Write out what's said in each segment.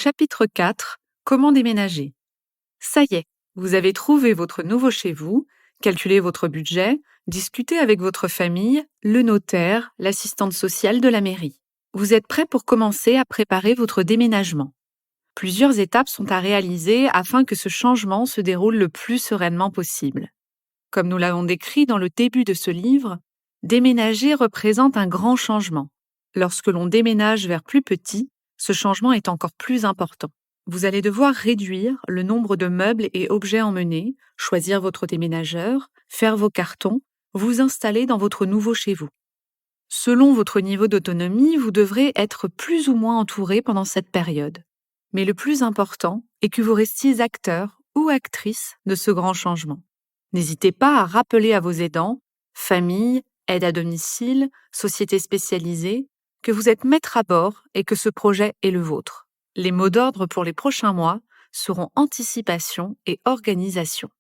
Chapitre 4. Comment déménager? Ça y est, vous avez trouvé votre nouveau chez vous, calculé votre budget, discuté avec votre famille, le notaire, l'assistante sociale de la mairie. Vous êtes prêt pour commencer à préparer votre déménagement. Plusieurs étapes sont à réaliser afin que ce changement se déroule le plus sereinement possible. Comme nous l'avons décrit dans le début de ce livre, déménager représente un grand changement. Lorsque l'on déménage vers plus petit, ce changement est encore plus important. Vous allez devoir réduire le nombre de meubles et objets emmenés, choisir votre déménageur, faire vos cartons, vous installer dans votre nouveau chez vous. Selon votre niveau d'autonomie, vous devrez être plus ou moins entouré pendant cette période. Mais le plus important est que vous restiez acteur ou actrice de ce grand changement. N'hésitez pas à rappeler à vos aidants, famille, aide à domicile, société spécialisée, que vous êtes maître à bord et que ce projet est le vôtre. Les mots d'ordre pour les prochains mois seront anticipation et organisation.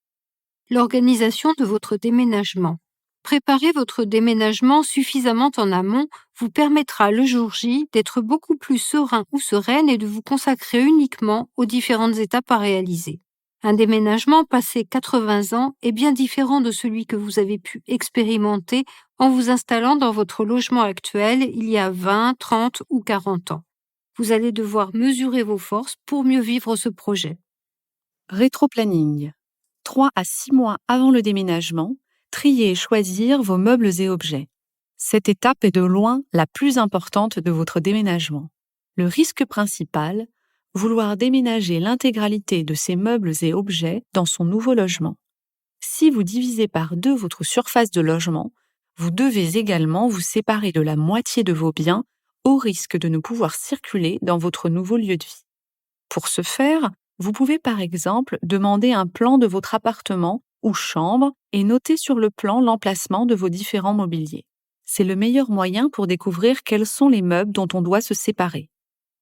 L'organisation de votre déménagement. Préparer votre déménagement suffisamment en amont vous permettra le jour J d'être beaucoup plus serein ou sereine et de vous consacrer uniquement aux différentes étapes à réaliser. Un déménagement passé 80 ans est bien différent de celui que vous avez pu expérimenter en vous installant dans votre logement actuel il y a 20, 30 ou 40 ans. Vous allez devoir mesurer vos forces pour mieux vivre ce projet. Rétroplanning. 3 à 6 mois avant le déménagement, trier et choisir vos meubles et objets. Cette étape est de loin la plus importante de votre déménagement. Le risque principal, vouloir déménager l'intégralité de ces meubles et objets dans son nouveau logement. Si vous divisez par 2 votre surface de logement, vous devez également vous séparer de la moitié de vos biens au risque de ne pouvoir circuler dans votre nouveau lieu de vie. Pour ce faire, vous pouvez par exemple demander un plan de votre appartement ou chambre et noter sur le plan l'emplacement de vos différents mobiliers. C'est le meilleur moyen pour découvrir quels sont les meubles dont on doit se séparer.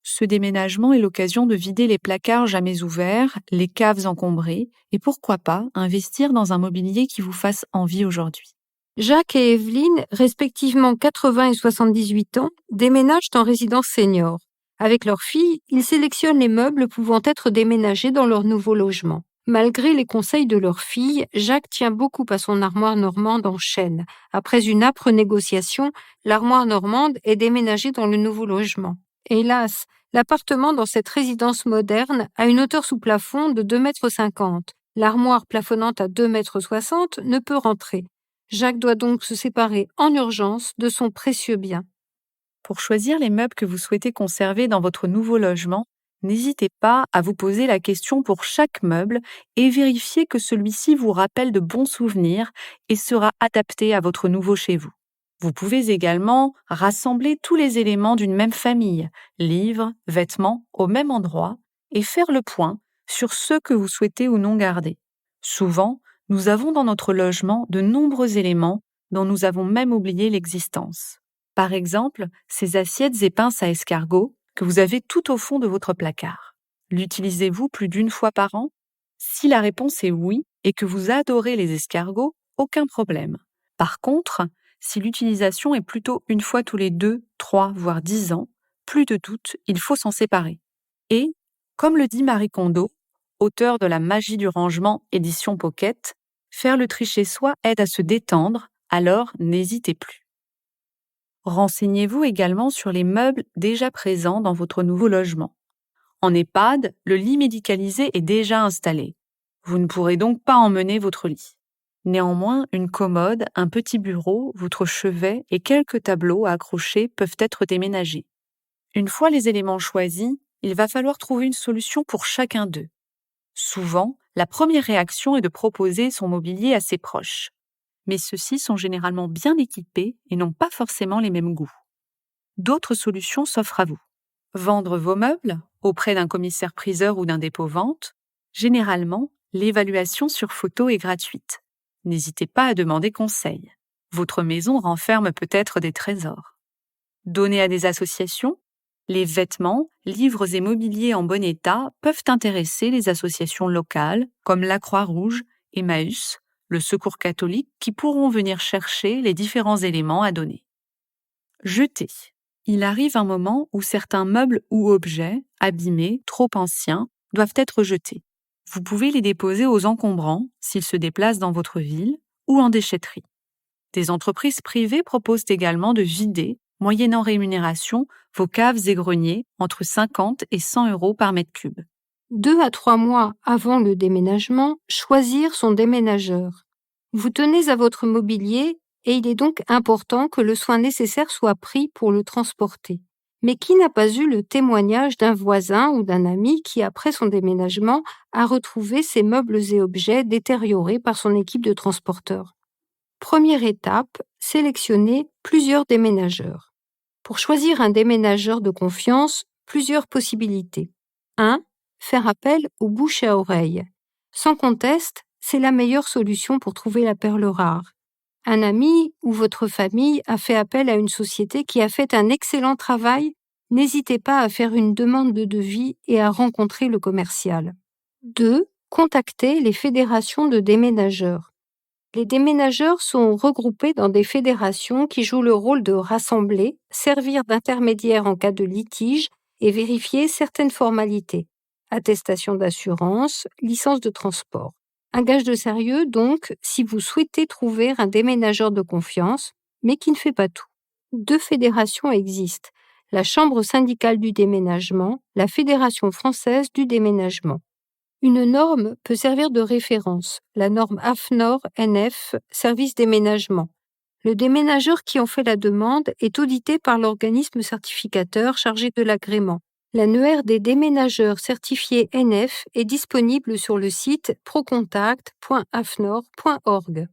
Ce déménagement est l'occasion de vider les placards jamais ouverts, les caves encombrées et pourquoi pas investir dans un mobilier qui vous fasse envie aujourd'hui. Jacques et Evelyne, respectivement 80 et 78 ans, déménagent en résidence senior. Avec leur fille, ils sélectionnent les meubles pouvant être déménagés dans leur nouveau logement. Malgré les conseils de leur fille, Jacques tient beaucoup à son armoire normande en chêne. Après une âpre négociation, l'armoire normande est déménagée dans le nouveau logement. Hélas, l'appartement dans cette résidence moderne a une hauteur sous plafond de 2,50 m. L'armoire plafonnante à 2,60 m ne peut rentrer. Jacques doit donc se séparer en urgence de son précieux bien. Pour choisir les meubles que vous souhaitez conserver dans votre nouveau logement, n'hésitez pas à vous poser la question pour chaque meuble et vérifier que celui-ci vous rappelle de bons souvenirs et sera adapté à votre nouveau chez vous. Vous pouvez également rassembler tous les éléments d'une même famille, livres, vêtements, au même endroit, et faire le point sur ceux que vous souhaitez ou non garder. Souvent, nous avons dans notre logement de nombreux éléments dont nous avons même oublié l'existence. Par exemple, ces assiettes et pinces à escargot que vous avez tout au fond de votre placard. L'utilisez-vous plus d'une fois par an? Si la réponse est oui et que vous adorez les escargots, aucun problème. Par contre, si l'utilisation est plutôt une fois tous les 2, 3, voire 10 ans, plus de doute, il faut s'en séparer. Et, comme le dit Marie Kondo, auteure de La magie du rangement, édition Pocket, faire le tri chez soi aide à se détendre, alors n'hésitez plus. Renseignez-vous également sur les meubles déjà présents dans votre nouveau logement. En EHPAD, le lit médicalisé est déjà installé. Vous ne pourrez donc pas emmener votre lit. Néanmoins, une commode, un petit bureau, votre chevet et quelques tableaux à accrocher peuvent être déménagés. Une fois les éléments choisis, il va falloir trouver une solution pour chacun d'eux. Souvent, la première réaction est de proposer son mobilier à ses proches. Mais ceux-ci sont généralement bien équipés et n'ont pas forcément les mêmes goûts. D'autres solutions s'offrent à vous. Vendre vos meubles auprès d'un commissaire-priseur ou d'un dépôt-vente. Généralement, l'évaluation sur photo est gratuite. N'hésitez pas à demander conseil. Votre maison renferme peut-être des trésors. Donner à des associations. Les vêtements, livres et mobiliers en bon état peuvent intéresser les associations locales comme la Croix-Rouge, Emmaüs, le Secours catholique qui pourront venir chercher les différents éléments à donner. Jeter. Il arrive un moment où certains meubles ou objets, abîmés, trop anciens, doivent être jetés. Vous pouvez les déposer aux encombrants s'ils se déplacent dans votre ville ou en déchetterie. Des entreprises privées proposent également de vider, moyennant rémunération, vos caves et greniers entre 50 et 100 € par mètre cube. 2 à 3 mois avant le déménagement, choisir son déménageur. Vous tenez à votre mobilier et il est donc important que le soin nécessaire soit pris pour le transporter. Mais qui n'a pas eu le témoignage d'un voisin ou d'un ami qui, après son déménagement, a retrouvé ses meubles et objets détériorés par son équipe de transporteurs? Première étape, sélectionner plusieurs déménageurs. Pour choisir un déménageur de confiance, plusieurs possibilités. 1. Faire appel au bouche à oreille. Sans conteste, c'est la meilleure solution pour trouver la perle rare. Un ami ou votre famille a fait appel à une société qui a fait un excellent travail. N'hésitez pas à faire une demande de devis et à rencontrer le commercial. 2. Contactez les fédérations de déménageurs. Les déménageurs sont regroupés dans des fédérations qui jouent le rôle de rassembler, servir d'intermédiaire en cas de litige et vérifier certaines formalités. Attestation d'assurance, licence de transport. Un gage de sérieux, donc, si vous souhaitez trouver un déménageur de confiance, mais qui ne fait pas tout. 2 fédérations existent, la Chambre syndicale du déménagement, la Fédération française du déménagement. Une norme peut servir de référence, la norme AFNOR-NF, service déménagement. Le déménageur qui en fait la demande est audité par l'organisme certificateur chargé de l'agrément. L'annuaire des déménageurs certifiés NF est disponible sur le site procontact.afnor.org.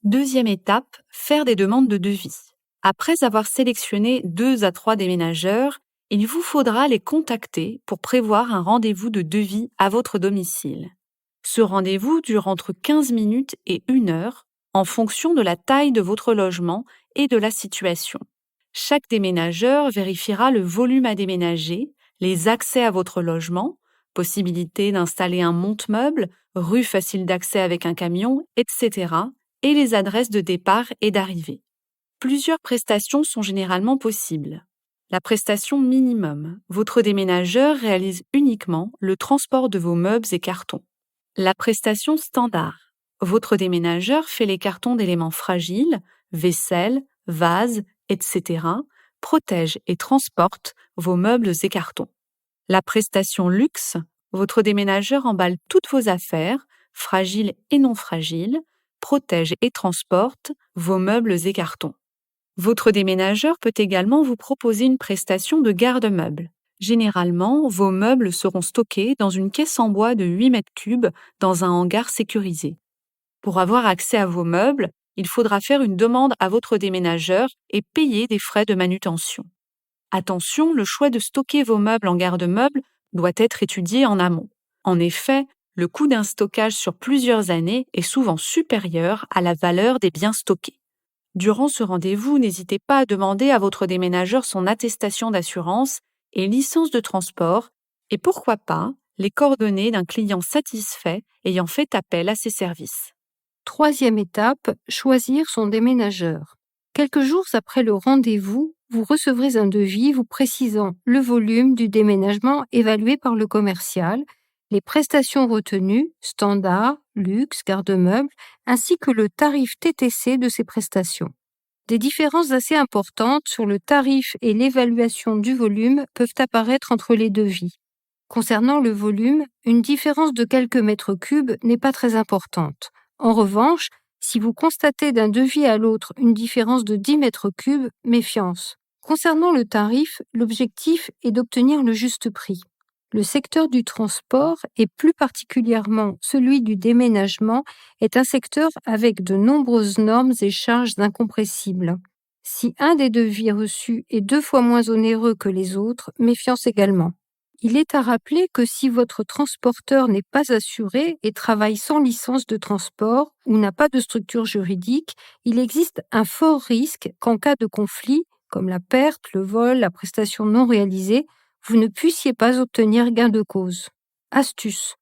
Deuxième étape, faire des demandes de devis. Après avoir sélectionné 2 à 3 déménageurs, il vous faudra les contacter pour prévoir un rendez-vous de devis à votre domicile. Ce rendez-vous dure entre 15 minutes et 1 heure en fonction de la taille de votre logement et de la situation. Chaque déménageur vérifiera le volume à déménager, les accès à votre logement, possibilité d'installer un monte-meuble, rue facile d'accès avec un camion, etc., et les adresses de départ et d'arrivée. Plusieurs prestations sont généralement possibles. La prestation minimum, votre déménageur réalise uniquement le transport de vos meubles et cartons. La prestation standard, votre déménageur fait les cartons d'éléments fragiles, vaisselle, vases, etc., protège et transporte vos meubles et cartons. La prestation luxe, votre déménageur emballe toutes vos affaires, fragiles et non fragiles, protège et transporte vos meubles et cartons. Votre déménageur peut également vous proposer une prestation de garde-meubles. Généralement, vos meubles seront stockés dans une caisse en bois de 8 mètres cubes dans un hangar sécurisé. Pour avoir accès à vos meubles, il faudra faire une demande à votre déménageur et payer des frais de manutention. Attention, le choix de stocker vos meubles en garde-meubles doit être étudié en amont. En effet, le coût d'un stockage sur plusieurs années est souvent supérieur à la valeur des biens stockés. Durant ce rendez-vous, n'hésitez pas à demander à votre déménageur son attestation d'assurance et licence de transport et pourquoi pas les coordonnées d'un client satisfait ayant fait appel à ses services. Troisième étape, choisir son déménageur. Quelques jours après le rendez-vous, vous recevrez un devis vous précisant le volume du déménagement évalué par le commercial, les prestations retenues, standard, luxe, garde-meubles, ainsi que le tarif TTC de ces prestations. Des différences assez importantes sur le tarif et l'évaluation du volume peuvent apparaître entre les devis. Concernant le volume, une différence de quelques mètres cubes n'est pas très importante. En revanche, si vous constatez d'un devis à l'autre une différence de 10 mètres cubes, méfiance. Concernant le tarif, l'objectif est d'obtenir le juste prix. Le secteur du transport, et plus particulièrement celui du déménagement, est un secteur avec de nombreuses normes et charges incompressibles. Si un des devis reçus est 2 fois moins onéreux que les autres, méfiance également. Il est à rappeler que si votre transporteur n'est pas assuré et travaille sans licence de transport ou n'a pas de structure juridique, il existe un fort risque qu'en cas de conflit, comme la perte, le vol, la prestation non réalisée, vous ne puissiez pas obtenir gain de cause. Astuce.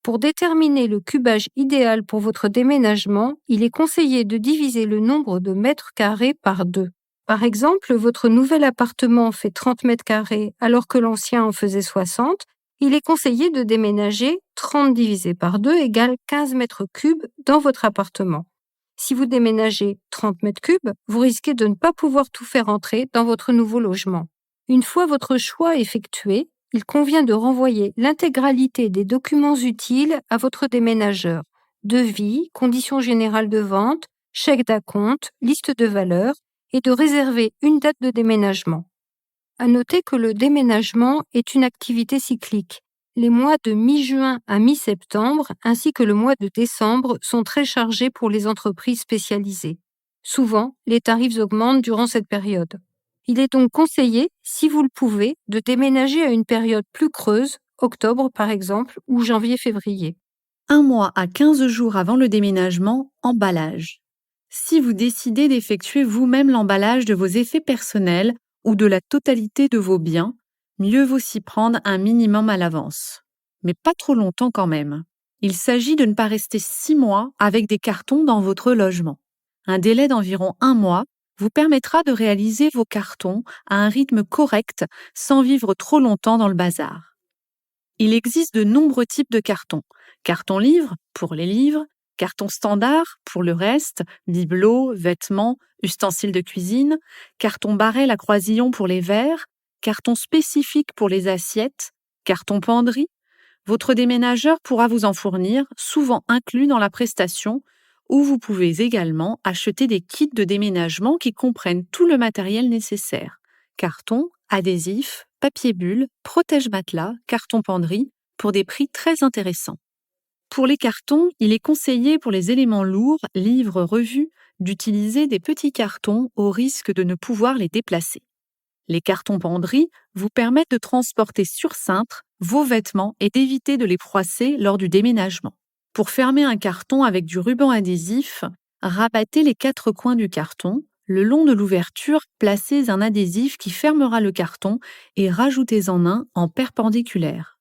Pour déterminer le cubage idéal pour votre déménagement, il est conseillé de diviser le nombre de mètres carrés par 2. Par exemple, votre nouvel appartement fait 30 mètres carrés alors que l'ancien en faisait 60. Il est conseillé de déménager 30 divisé par 2 égale 15 mètres cubes dans votre appartement. Si vous déménagez 30 mètres cubes, vous risquez de ne pas pouvoir tout faire entrer dans votre nouveau logement. Une fois votre choix effectué, il convient de renvoyer l'intégralité des documents utiles à votre déménageur. Devis, conditions générales de vente, chèque d'acompte, liste de valeurs, et de réserver une date de déménagement. À noter que le déménagement est une activité cyclique. Les mois de mi-juin à mi-septembre ainsi que le mois de décembre sont très chargés pour les entreprises spécialisées. Souvent, les tarifs augmentent durant cette période. Il est donc conseillé, si vous le pouvez, de déménager à une période plus creuse, octobre par exemple, ou janvier-février. 1 mois à 15 jours avant le déménagement, emballage. Si vous décidez d'effectuer vous-même l'emballage de vos effets personnels ou de la totalité de vos biens, mieux vaut s'y prendre un minimum à l'avance. Mais pas trop longtemps quand même. Il s'agit de ne pas rester 6 mois avec des cartons dans votre logement. Un délai d'environ 1 mois vous permettra de réaliser vos cartons à un rythme correct sans vivre trop longtemps dans le bazar. Il existe de nombreux types de cartons. Carton livre pour les livres, carton standard pour le reste, bibelots, vêtements, ustensiles de cuisine, carton barrel à croisillon pour les verres, carton spécifique pour les assiettes, carton penderie. Votre déménageur pourra vous en fournir, souvent inclus dans la prestation, ou vous pouvez également acheter des kits de déménagement qui comprennent tout le matériel nécessaire. Carton, adhésif, papier bulle, protège-matelas, carton penderie, pour des prix très intéressants. Pour les cartons, il est conseillé pour les éléments lourds, livres, revues, d'utiliser des petits cartons au risque de ne pouvoir les déplacer. Les cartons penderie vous permettent de transporter sur cintre vos vêtements et d'éviter de les froisser lors du déménagement. Pour fermer un carton avec du ruban adhésif, rabattez les 4 coins du carton. Le long de l'ouverture, placez un adhésif qui fermera le carton et rajoutez-en un en perpendiculaire.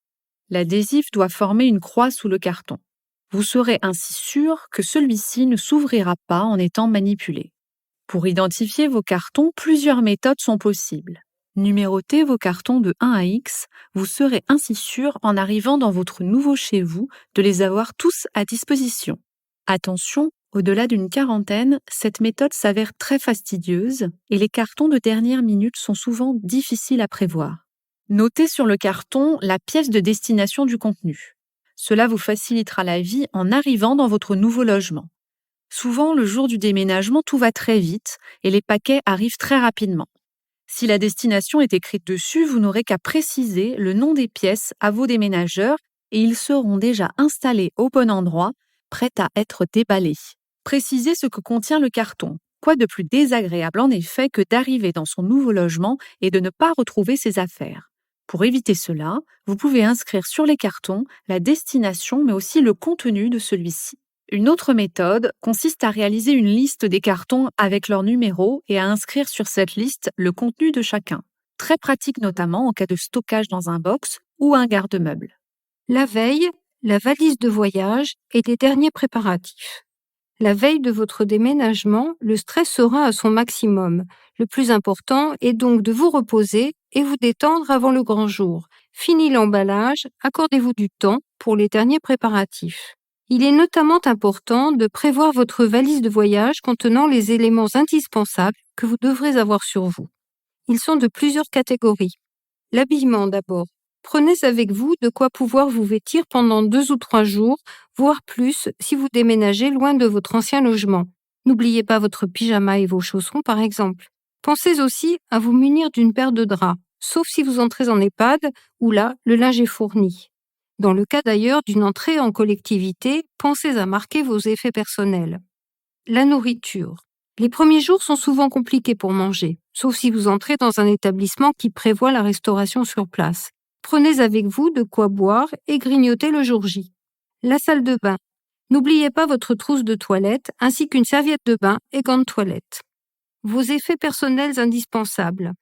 L'adhésif doit former une croix sous le carton. Vous serez ainsi sûr que celui-ci ne s'ouvrira pas en étant manipulé. Pour identifier vos cartons, plusieurs méthodes sont possibles. Numérotez vos cartons de 1 à X, vous serez ainsi sûr en arrivant dans votre nouveau chez vous de les avoir tous à disposition. Attention, au-delà d'une quarantaine, cette méthode s'avère très fastidieuse et les cartons de dernière minute sont souvent difficiles à prévoir. Notez sur le carton la pièce de destination du contenu. Cela vous facilitera la vie en arrivant dans votre nouveau logement. Souvent, le jour du déménagement, tout va très vite et les paquets arrivent très rapidement. Si la destination est écrite dessus, vous n'aurez qu'à préciser le nom des pièces à vos déménageurs et ils seront déjà installés au bon endroit, prêts à être déballés. Précisez ce que contient le carton. Quoi de plus désagréable en effet que d'arriver dans son nouveau logement et de ne pas retrouver ses affaires. Pour éviter cela, vous pouvez inscrire sur les cartons la destination mais aussi le contenu de celui-ci. Une autre méthode consiste à réaliser une liste des cartons avec leurs numéros et à inscrire sur cette liste le contenu de chacun. Très pratique notamment en cas de stockage dans un box ou un garde-meuble. La veille, la valise de voyage et les derniers préparatifs. La veille de votre déménagement, le stress sera à son maximum. Le plus important est donc de vous reposer et vous détendre avant le grand jour. Fini l'emballage, accordez-vous du temps pour les derniers préparatifs. Il est notamment important de prévoir votre valise de voyage contenant les éléments indispensables que vous devrez avoir sur vous. Ils sont de plusieurs catégories. L'habillement d'abord. Prenez avec vous de quoi pouvoir vous vêtir pendant 2 ou 3 jours, voire plus si vous déménagez loin de votre ancien logement. N'oubliez pas votre pyjama et vos chaussons par exemple. Pensez aussi à vous munir d'une paire de draps, sauf si vous entrez en EHPAD où là, le linge est fourni. Dans le cas d'ailleurs d'une entrée en collectivité, pensez à marquer vos effets personnels. La nourriture. Les premiers jours sont souvent compliqués pour manger, sauf si vous entrez dans un établissement qui prévoit la restauration sur place. Prenez avec vous de quoi boire et grignoter le jour J. La salle de bain. N'oubliez pas votre trousse de toilette ainsi qu'une serviette de bain et gants de toilette. Vos effets personnels indispensables.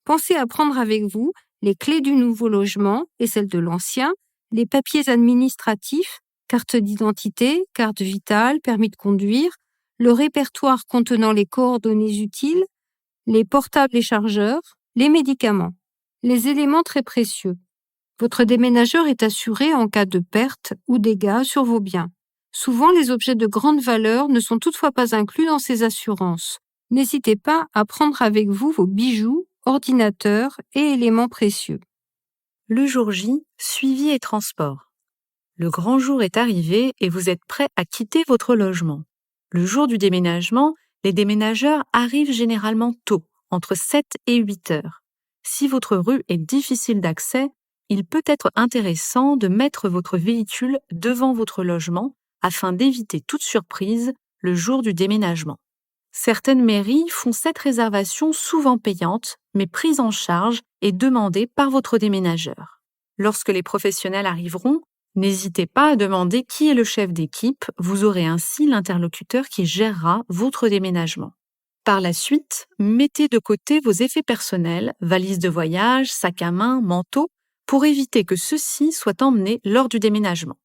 Pensez à prendre avec vous les clés du nouveau logement et celles de l'ancien, les papiers administratifs, carte d'identité, carte vitale, permis de conduire, le répertoire contenant les coordonnées utiles, les portables et chargeurs, les médicaments, les éléments très précieux. Votre déménageur est assuré en cas de perte ou dégâts sur vos biens. Souvent, les objets de grande valeur ne sont toutefois pas inclus dans ces assurances. N'hésitez pas à prendre avec vous vos bijoux, ordinateurs et éléments précieux. Le jour J, suivi et transport. Le grand jour est arrivé et vous êtes prêt à quitter votre logement. Le jour du déménagement, les déménageurs arrivent généralement tôt, entre 7 et 8 heures. Si votre rue est difficile d'accès, il peut être intéressant de mettre votre véhicule devant votre logement afin d'éviter toute surprise le jour du déménagement. Certaines mairies font cette réservation souvent payante, mais prise en charge et demandée par votre déménageur. Lorsque les professionnels arriveront, n'hésitez pas à demander qui est le chef d'équipe, vous aurez ainsi l'interlocuteur qui gérera votre déménagement. Par la suite, mettez de côté vos effets personnels, valises de voyage, sac à main, manteau, pour éviter que ceux-ci soient emmenés lors du déménagement.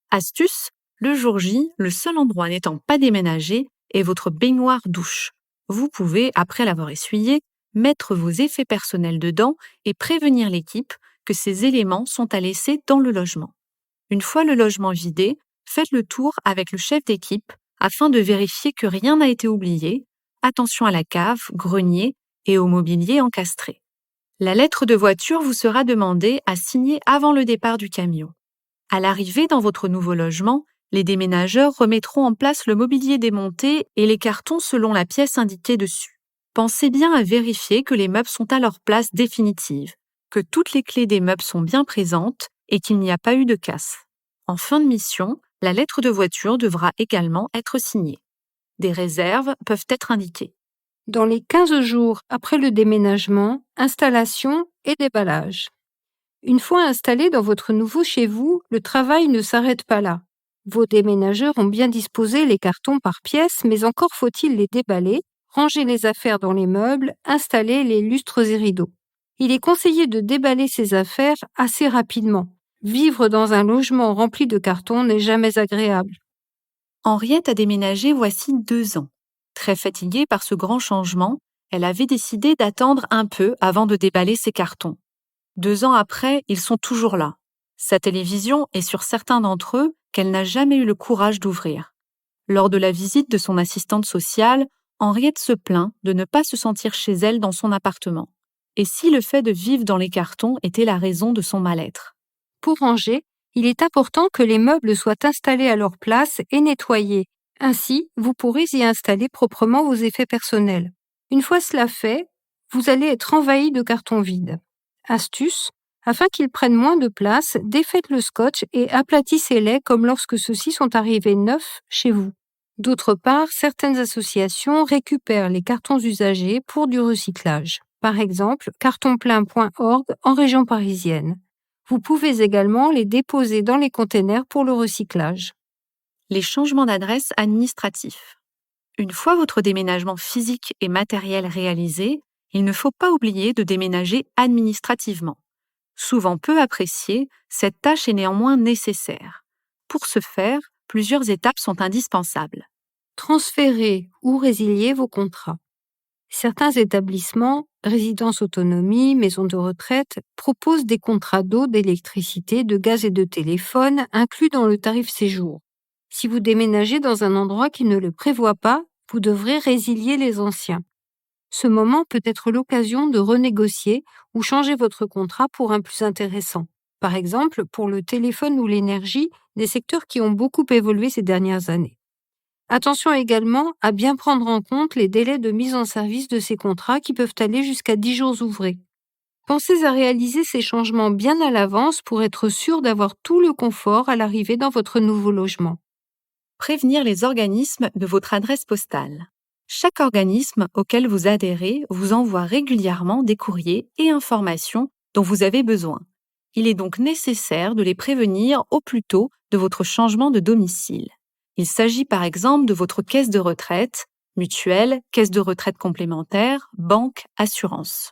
Astuce, le jour J, le seul endroit n'étant pas déménagé est votre baignoire douche. Vous pouvez, après l'avoir essuyé, mettre vos effets personnels dedans et prévenir l'équipe que ces éléments sont à laisser dans le logement. Une fois le logement vidé, faites le tour avec le chef d'équipe afin de vérifier que rien n'a été oublié. Attention à la cave, grenier et au mobilier encastré. La lettre de voiture vous sera demandée à signer avant le départ du camion. À l'arrivée dans votre nouveau logement, les déménageurs remettront en place le mobilier démonté et les cartons selon la pièce indiquée dessus. Pensez bien à vérifier que les meubles sont à leur place définitive, que toutes les clés des meubles sont bien présentes et qu'il n'y a pas eu de casse. En fin de mission, la lettre de voiture devra également être signée. Des réserves peuvent être indiquées. Dans les 15 jours après le déménagement, installation et déballage. Une fois installé dans votre nouveau chez vous, le travail ne s'arrête pas là. Vos déménageurs ont bien disposé les cartons par pièces, mais encore faut-il les déballer, ranger les affaires dans les meubles, installer les lustres et rideaux. Il est conseillé de déballer ces affaires assez rapidement. Vivre dans un logement rempli de cartons n'est jamais agréable. Henriette a déménagé voici 2 ans. Très fatiguée par ce grand changement, elle avait décidé d'attendre un peu avant de déballer ses cartons. 2 ans après, ils sont toujours là. Sa télévision est sur certains d'entre eux qu'elle n'a jamais eu le courage d'ouvrir. Lors de la visite de son assistante sociale, Henriette se plaint de ne pas se sentir chez elle dans son appartement. Et si le fait de vivre dans les cartons était la raison de son mal-être? Pour ranger, il est important que les meubles soient installés à leur place et nettoyés. Ainsi, vous pourrez y installer proprement vos effets personnels. Une fois cela fait, vous allez être envahi de cartons vides. Astuce, afin qu'ils prennent moins de place, défaites le scotch et aplatissez-les comme lorsque ceux-ci sont arrivés neufs chez vous. D'autre part, certaines associations récupèrent les cartons usagés pour du recyclage. Par exemple, cartonplein.org en région parisienne. Vous pouvez également les déposer dans les containers pour le recyclage. Les changements d'adresse administratifs. Une fois votre déménagement physique et matériel réalisé, il ne faut pas oublier de déménager administrativement. Souvent peu appréciée, cette tâche est néanmoins nécessaire. Pour ce faire, plusieurs étapes sont indispensables. Transférer ou résilier vos contrats. Certains établissements, résidences autonomie, maisons de retraite, proposent des contrats d'eau, d'électricité, de gaz et de téléphone inclus dans le tarif séjour. Si vous déménagez dans un endroit qui ne le prévoit pas, vous devrez résilier les anciens. Ce moment peut être l'occasion de renégocier ou changer votre contrat pour un plus intéressant. Par exemple, pour le téléphone ou l'énergie, des secteurs qui ont beaucoup évolué ces dernières années. Attention également à bien prendre en compte les délais de mise en service de ces contrats qui peuvent aller jusqu'à 10 jours ouvrés. Pensez à réaliser ces changements bien à l'avance pour être sûr d'avoir tout le confort à l'arrivée dans votre nouveau logement. Prévenir les organismes de votre adresse postale. Chaque organisme auquel vous adhérez vous envoie régulièrement des courriers et informations dont vous avez besoin. Il est donc nécessaire de les prévenir au plus tôt de votre changement de domicile. Il s'agit par exemple de votre caisse de retraite, mutuelle, caisse de retraite complémentaire, banque, assurance.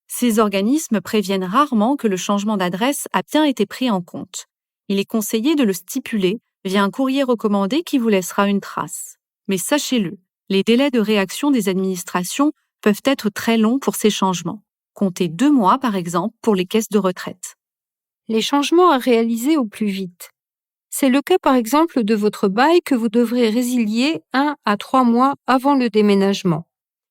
Ces organismes préviennent rarement que le changement d'adresse a bien été pris en compte. Il est conseillé de le stipuler via un courrier recommandé qui vous laissera une trace. Mais sachez-le, les délais de réaction des administrations peuvent être très longs pour ces changements. Comptez 2 mois, par exemple, pour les caisses de retraite. Les changements à réaliser au plus vite. C'est le cas par exemple de votre bail que vous devrez résilier 1 à 3 mois avant le déménagement.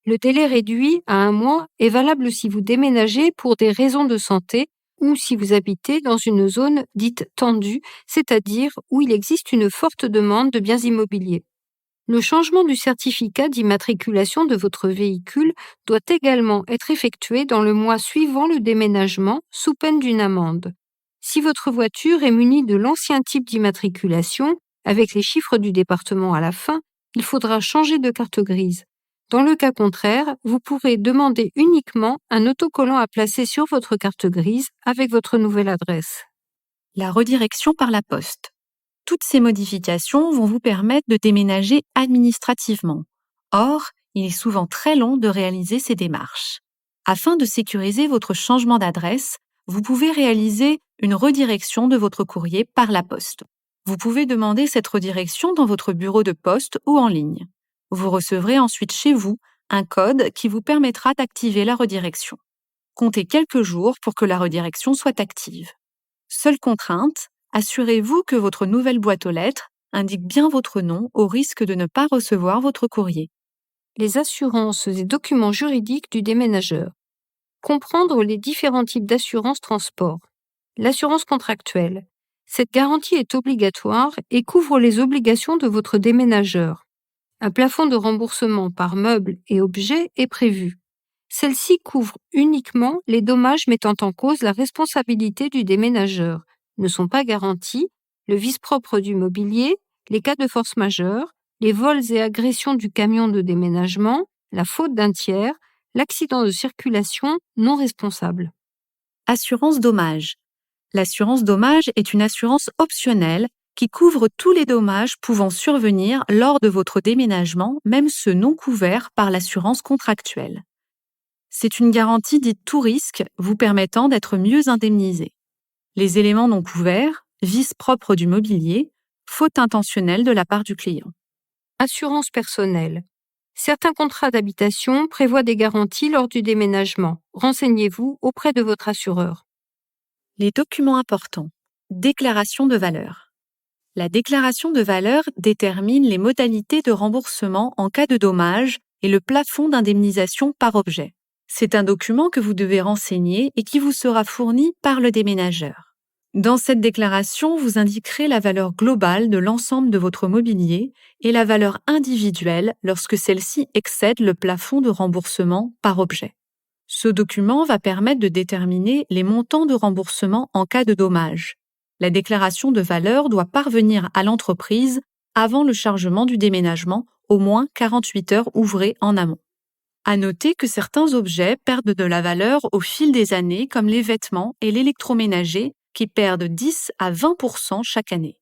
Le délai réduit à 1 mois est valable si vous déménagez pour des raisons de santé ou si vous habitez dans une zone dite tendue, c'est-à-dire où il existe une forte demande de biens immobiliers. Le changement du certificat d'immatriculation de votre véhicule doit également être effectué dans le mois suivant le déménagement sous peine d'une amende. Si votre voiture est munie de l'ancien type d'immatriculation, avec les chiffres du département à la fin, il faudra changer de carte grise. Dans le cas contraire, vous pourrez demander uniquement un autocollant à placer sur votre carte grise avec votre nouvelle adresse. La redirection par la poste. Toutes ces modifications vont vous permettre de déménager administrativement. Or, il est souvent très long de réaliser ces démarches. Afin de sécuriser votre changement d'adresse, vous pouvez réaliser une redirection de votre courrier par la poste. Vous pouvez demander cette redirection dans votre bureau de poste ou en ligne. Vous recevrez ensuite chez vous un code qui vous permettra d'activer la redirection. Comptez quelques jours pour que la redirection soit active. Seule contrainte, assurez-vous que votre nouvelle boîte aux lettres indique bien votre nom au risque de ne pas recevoir votre courrier. Les assurances et documents juridiques du déménageur. Comprendre les différents types d'assurance transport. L'assurance contractuelle. Cette garantie est obligatoire et couvre les obligations de votre déménageur. Un plafond de remboursement par meuble et objet est prévu. Celle-ci couvre uniquement les dommages mettant en cause la responsabilité du déménageur. Ne sont pas garantis le vice-propre du mobilier, les cas de force majeure, les vols et agressions du camion de déménagement, la faute d'un tiers, l'accident de circulation non responsable. Assurance dommage. L'assurance dommage est une assurance optionnelle qui couvre tous les dommages pouvant survenir lors de votre déménagement, même ceux non couverts par l'assurance contractuelle. C'est une garantie dite tout risque vous permettant d'être mieux indemnisé. Les éléments non couverts, vices propres du mobilier, faute intentionnelle de la part du client. Assurance personnelle. Certains contrats d'habitation prévoient des garanties lors du déménagement. Renseignez-vous auprès de votre assureur. Les documents importants. Déclaration de valeur. La déclaration de valeur détermine les modalités de remboursement en cas de dommage et le plafond d'indemnisation par objet. C'est un document que vous devez renseigner et qui vous sera fourni par le déménageur. Dans cette déclaration, vous indiquerez la valeur globale de l'ensemble de votre mobilier et la valeur individuelle lorsque celle-ci excède le plafond de remboursement par objet. Ce document va permettre de déterminer les montants de remboursement en cas de dommage. La déclaration de valeur doit parvenir à l'entreprise avant le chargement du déménagement, au moins 48 heures ouvrées en amont. À noter que certains objets perdent de la valeur au fil des années, comme les vêtements et l'électroménager, qui perdent 10 à 20% chaque année.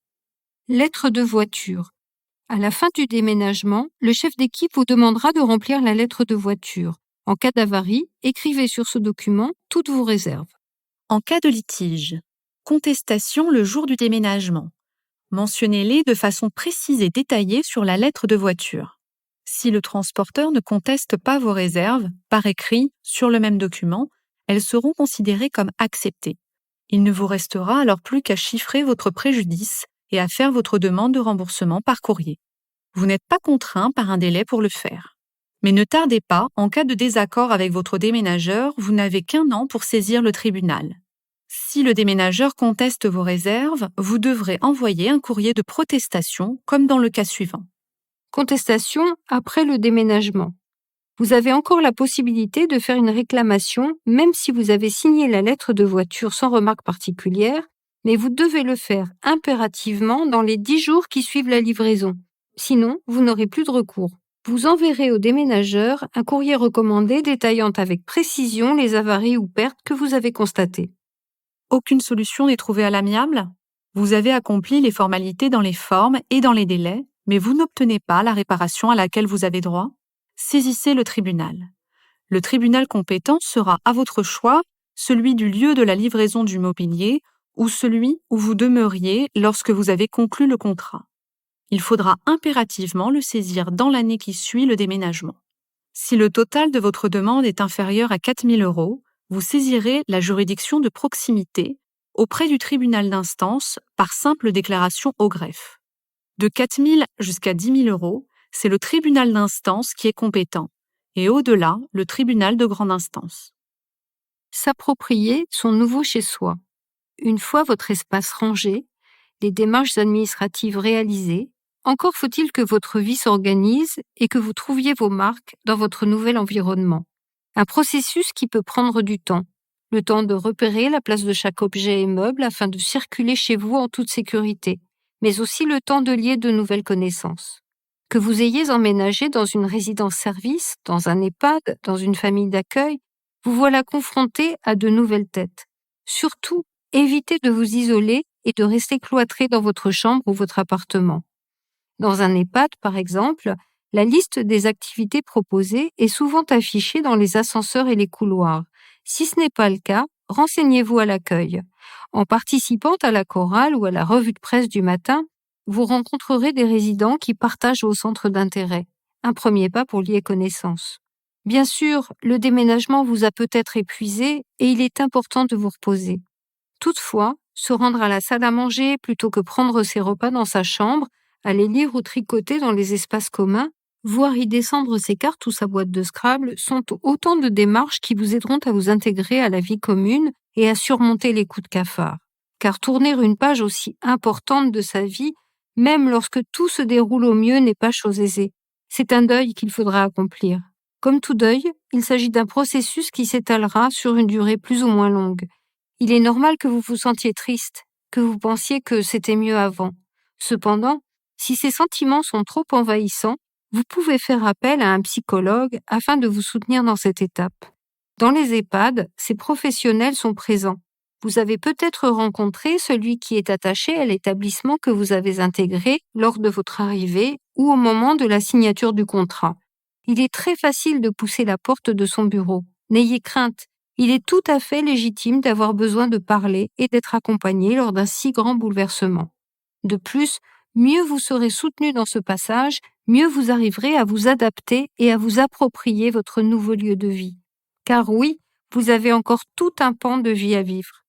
Lettre de voiture. À la fin du déménagement, le chef d'équipe vous demandera de remplir la lettre de voiture. En cas d'avarie, écrivez sur ce document toutes vos réserves. En cas de litige, contestation le jour du déménagement. Mentionnez-les de façon précise et détaillée sur la lettre de voiture. Si le transporteur ne conteste pas vos réserves, par écrit, sur le même document, elles seront considérées comme acceptées. Il ne vous restera alors plus qu'à chiffrer votre préjudice et à faire votre demande de remboursement par courrier. Vous n'êtes pas contraint par un délai pour le faire. Mais ne tardez pas, en cas de désaccord avec votre déménageur, vous n'avez qu'1 an pour saisir le tribunal. Si le déménageur conteste vos réserves, vous devrez envoyer un courrier de protestation, comme dans le cas suivant. Contestation après le déménagement. Vous avez encore la possibilité de faire une réclamation, même si vous avez signé la lettre de voiture sans remarque particulière, mais vous devez le faire impérativement dans les 10 jours qui suivent la livraison. Sinon, vous n'aurez plus de recours. Vous enverrez au déménageur un courrier recommandé détaillant avec précision les avaries ou pertes que vous avez constatées. Aucune solution n'est trouvée à l'amiable ? Vous avez accompli les formalités dans les formes et dans les délais, mais vous n'obtenez pas la réparation à laquelle vous avez droit ? Saisissez le tribunal. Le tribunal compétent sera à votre choix celui du lieu de la livraison du mobilier ou celui où vous demeuriez lorsque vous avez conclu le contrat. Il faudra impérativement le saisir dans l'année qui suit le déménagement. Si le total de votre demande est inférieur à 4 000 €, vous saisirez la juridiction de proximité auprès du tribunal d'instance par simple déclaration au greffe. De 4 000 jusqu'à 10 000 €, c'est le tribunal d'instance qui est compétent, et au-delà, le tribunal de grande instance. S'approprier son nouveau chez-soi. Une fois votre espace rangé, les démarches administratives réalisées, encore faut-il que votre vie s'organise et que vous trouviez vos marques dans votre nouvel environnement. Un processus qui peut prendre du temps. Le temps de repérer la place de chaque objet et meuble afin de circuler chez vous en toute sécurité, mais aussi le temps de lier de nouvelles connaissances. Que vous ayez emménagé dans une résidence-service, dans un EHPAD, dans une famille d'accueil, vous voilà confronté à de nouvelles têtes. Surtout, évitez de vous isoler et de rester cloîtré dans votre chambre ou votre appartement. Dans un EHPAD, par exemple, la liste des activités proposées est souvent affichée dans les ascenseurs et les couloirs. Si ce n'est pas le cas, renseignez-vous à l'accueil. En participant à la chorale ou à la revue de presse du matin, vous rencontrerez des résidents qui partagent vos centres d'intérêt. Un premier pas pour lier connaissance. Bien sûr, le déménagement vous a peut-être épuisé et il est important de vous reposer. Toutefois, se rendre à la salle à manger plutôt que prendre ses repas dans sa chambre, aller lire ou tricoter dans les espaces communs, voire y descendre ses cartes ou sa boîte de Scrabble sont autant de démarches qui vous aideront à vous intégrer à la vie commune et à surmonter les coups de cafard. Car tourner une page aussi importante de sa vie, même lorsque tout se déroule au mieux, n'est pas chose aisée. C'est un deuil qu'il faudra accomplir. Comme tout deuil, il s'agit d'un processus qui s'étalera sur une durée plus ou moins longue. Il est normal que vous vous sentiez triste, que vous pensiez que c'était mieux avant. Cependant, si ces sentiments sont trop envahissants, vous pouvez faire appel à un psychologue afin de vous soutenir dans cette étape. Dans les EHPAD, ces professionnels sont présents. Vous avez peut-être rencontré celui qui est attaché à l'établissement que vous avez intégré lors de votre arrivée ou au moment de la signature du contrat. Il est très facile de pousser la porte de son bureau. N'ayez crainte, il est tout à fait légitime d'avoir besoin de parler et d'être accompagné lors d'un si grand bouleversement. De plus, mieux vous serez soutenu dans ce passage, mieux vous arriverez à vous adapter et à vous approprier votre nouveau lieu de vie. Car oui, vous avez encore tout un pan de vie à vivre.